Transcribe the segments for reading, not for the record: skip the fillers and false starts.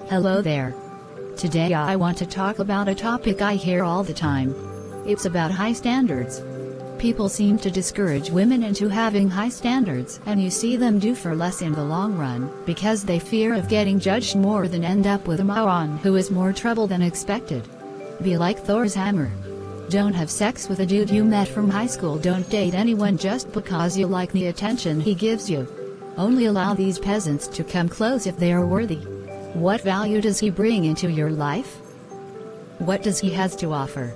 Hello there. Today I want to talk about a topic I hear all the time. It's about high standards. People seem to discourage women into having high standards, and you see them do for less in the long run, because they fear of getting judged more than end up with a moron who is more trouble than expected. Be like Thor's hammer. Don't have sex with a dude you met from high school. Don't date anyone just because you like the attention he gives you. Only allow these peasants to come close if they are worthy. What value does he bring into your life? What does he has to offer?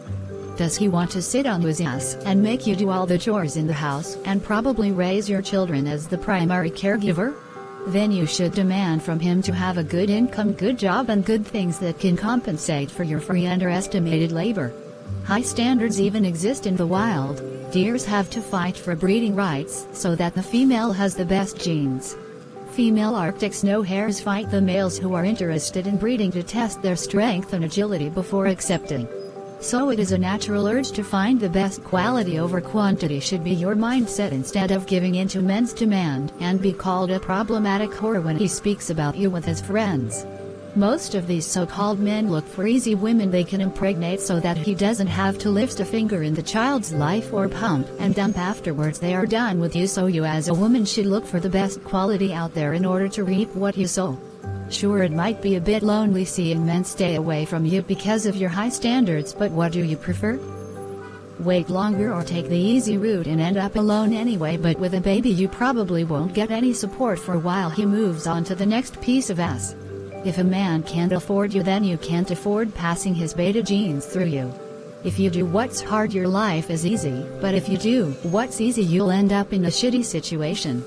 Does he want to sit on his ass and make you do all the chores in the house and probably raise your children as the primary caregiver? Then you should demand from him to have a good income, good job, and good things that can compensate for your free underestimated labor. High standards even exist in the wild. Deers have to fight for breeding rights so that the female has the best genes. Female Arctic snow hares fight the males who are interested in breeding to test their strength and agility before accepting. So it is a natural urge to find the best. Quality over quantity should be your mindset instead of giving in to men's demand and be called a problematic whore when he speaks about you with his friends. Most of these so-called men look for easy women they can impregnate so that he doesn't have to lift a finger in the child's life or pump and dump afterwards. They are done with you, so you as a woman should look for the best quality out there in order to reap what you sow. Sure, it might be a bit lonely seeing men stay away from you because of your high standards, but what do you prefer? Wait longer or take the easy route and end up alone anyway, but with a baby you probably won't get any support for a while he moves on to the next piece of ass. If a man can't afford you, then you can't afford passing his beta genes through you. If you do what's hard, your life is easy, but if you do what's easy, you'll end up in a shitty situation.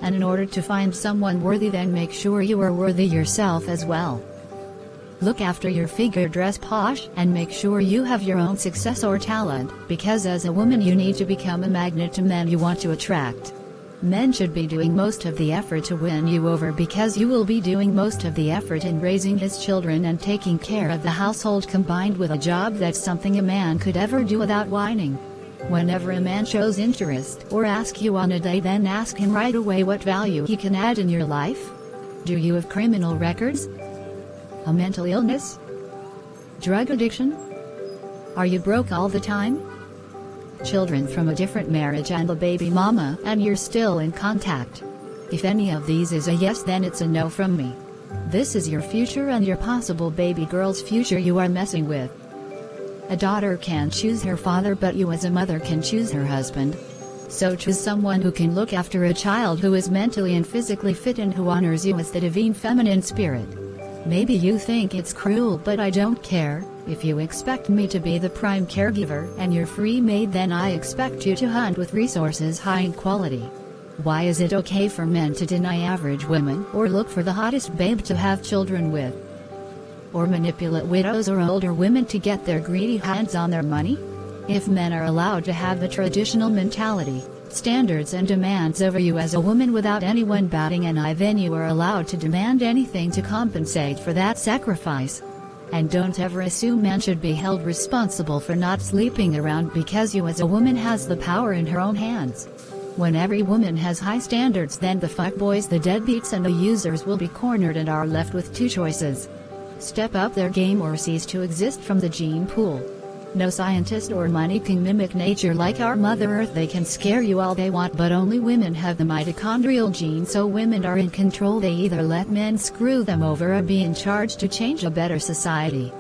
And in order to find someone worthy, then make sure you are worthy yourself as well. Look after your figure, dress posh, and make sure you have your own success or talent, because as a woman you need to become a magnet to men you want to attract. Men should be doing most of the effort to win you over, because you will be doing most of the effort in raising his children and taking care of the household, combined with a job that's something a man could ever do without whining. Whenever a man shows interest or asks you on a date, then ask him right away what value he can add in your life. Do you have criminal records? A mental illness? Drug addiction? Are you broke all the time? Children from a different marriage and a baby mama, and you're still in contact? If any of these is a yes, then it's a no from me. This is your future and your possible baby girl's future you are messing with. A daughter can choose her father, but you as a mother can choose her husband. So choose someone who can look after a child who is mentally and physically fit and who honors you as the divine feminine spirit. Maybe you think it's cruel, but I don't care. If you expect me to be the prime caregiver and your free maid, then I expect you to hunt with resources high in quality. Why is it okay for men to deny average women, or look for the hottest babe to have children with? Or manipulate widows or older women to get their greedy hands on their money? If men are allowed to have the traditional mentality, standards and demands over you as a woman without anyone batting an eye, then you are allowed to demand anything to compensate for that sacrifice. And don't ever assume men should be held responsible for not sleeping around, because you as a woman has the power in her own hands. When every woman has high standards, then the fuckboys, the deadbeats, and the users will be cornered and are left with two choices: step up their game or cease to exist from the gene pool. No scientist or money can mimic nature like our Mother Earth. They can scare you all they want, but only women have the mitochondrial gene, so women are in control. They either let men screw them over or be in charge to change a better society.